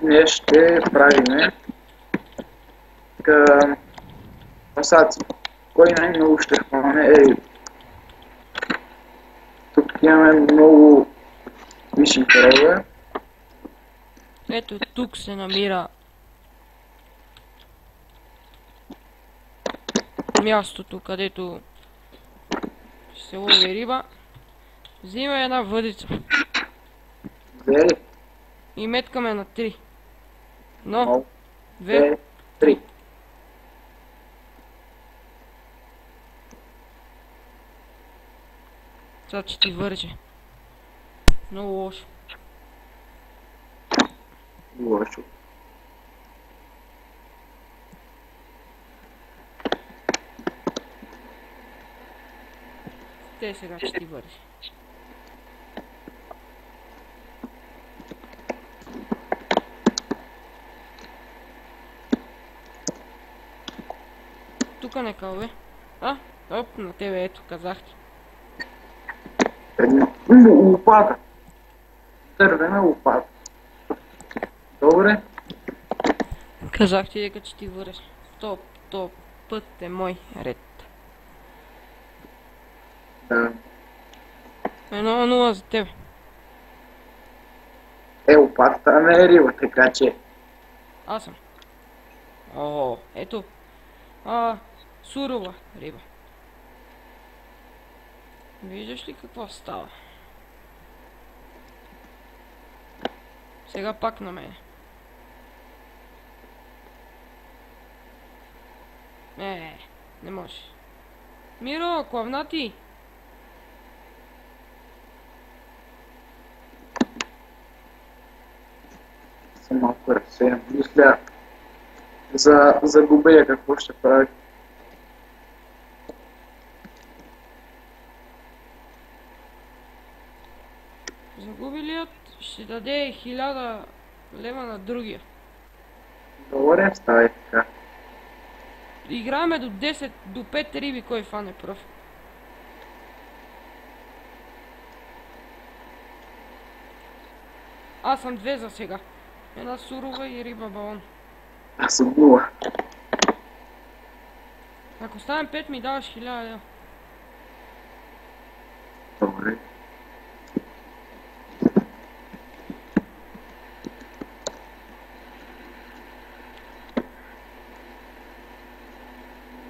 днес ще правиме пасаци. Кой най-много ще хване риба. Тук имаме много висши кръгове. Ето тук се намира мястото, където ще се лови риба. Взимай една въдица. Взели? И меткаме на 3. Но, 2, 2, 3. Сега че ти върже. Много лошо. Лошо. Те сега че ти върже. Тука не кълве. Оп, на тебе ето, казах ти. Лопата. Дървена лопата. Добре. Казах ти дека че ти върже. То път е мой ред. Да. 1-0 за тебе. Лопатата не е риба, така че... Аз съм. О, ето. Сурова риба. Виждаш ли какво става? Сега пак на мен. Не може. Миро, клавнати! Съм малко разсеян. Мисля за губея какво ще прави. Загубилият ще даде 1000 лева на другия. Добре, ставай така. Играеме до 10, до 5 риби, кой фане пръв. Аз съм 2 за сега. Една сурова и риба балон. Аз съм 0. Ако ставим 5 ми даваш 1000 лева. Добре.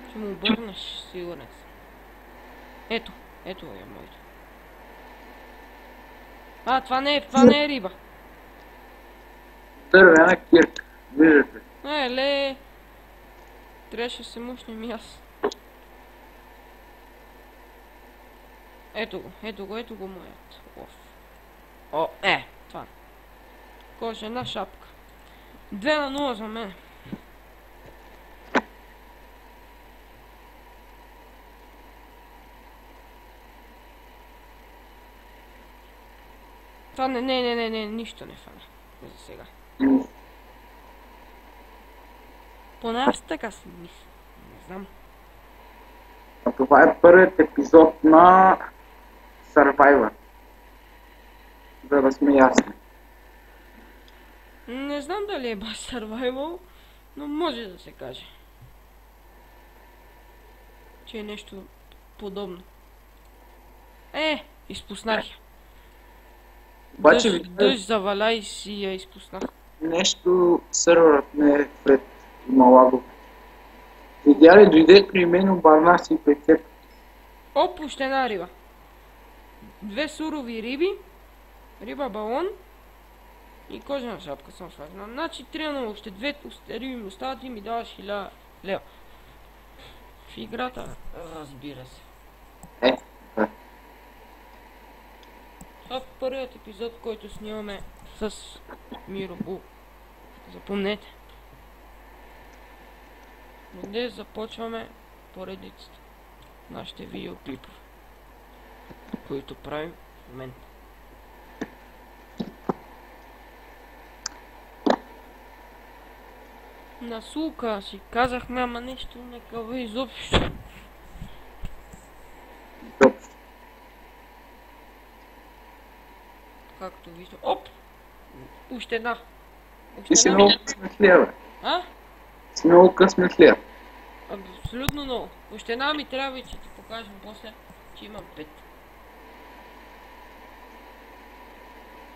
Ще му обърнеш, сигурен съм. Ето е моето. Това не е риба. Дървена кирка. Виждате. Ле. Трябваше да се мушнем и аз. Ето го моят. Това. Кожена шапка. 2-0 за мен. Това не, нищо не фана. За сега. Поне аз така си мисля. Не знам. А това е първият епизод на Survivor. За да сме ясни. Не знам дали е баш Survival, но може да се каже, че е нещо подобно. Изпуснах я. Обаче Дъжд заваля и си я изпуснах. нещо сървърът не е пред Малаго. Видя ли, дойде при мен, обърна си пред теб. Още една риба. 2 сурови риби, риба балон и кожена шапка съм слагнал. Значи 3-0, още 2 риби ми остават и ми даваш 1000 лева. В играта, разбира се. Това е първият епизод, който снимаме с Миро Бул. Запомнете. Днес започваме поредицата. Нашите видеоклипове, които правим в момента. На сулка си казахме, ама нещо не къва изобщо. Както виждам. Оп! Още една. Ти си Община много ми... късметлия, бе. А? Си много късметлия. Абсолютно много. Община ми трябва и ще ти покажем после, че имам 5.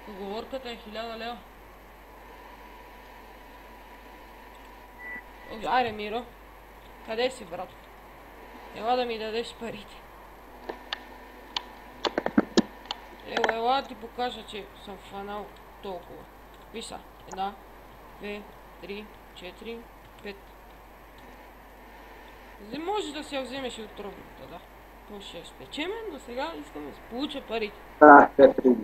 Договорката е 1000 лева. Айде, Миро. Къде си, брат? Ела да ми дадеш парите. Ела да ти покажа, че съм фанал толкова. Виж са. 1, 2, 3, 4, 5. Може да си я вземеш и от трудната, да. То ще я спечеме, но сега искам да си получа парите. Да, 5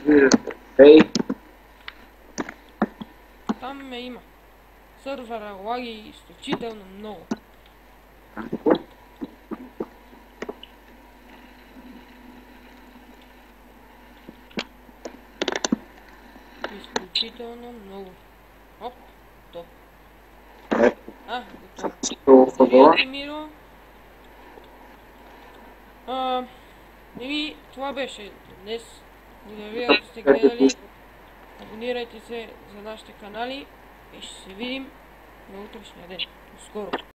Виждате. Ей, Там ме има. Сървъра лаги изключително много. Изключително много. Оп, то. ето, Готово. толкова гола. Вие, Миро. И това беше днес. Благодаря, ако сте гледали. Абонирайте се за нашите канали и ще се видим на утрешния ден. До скоро!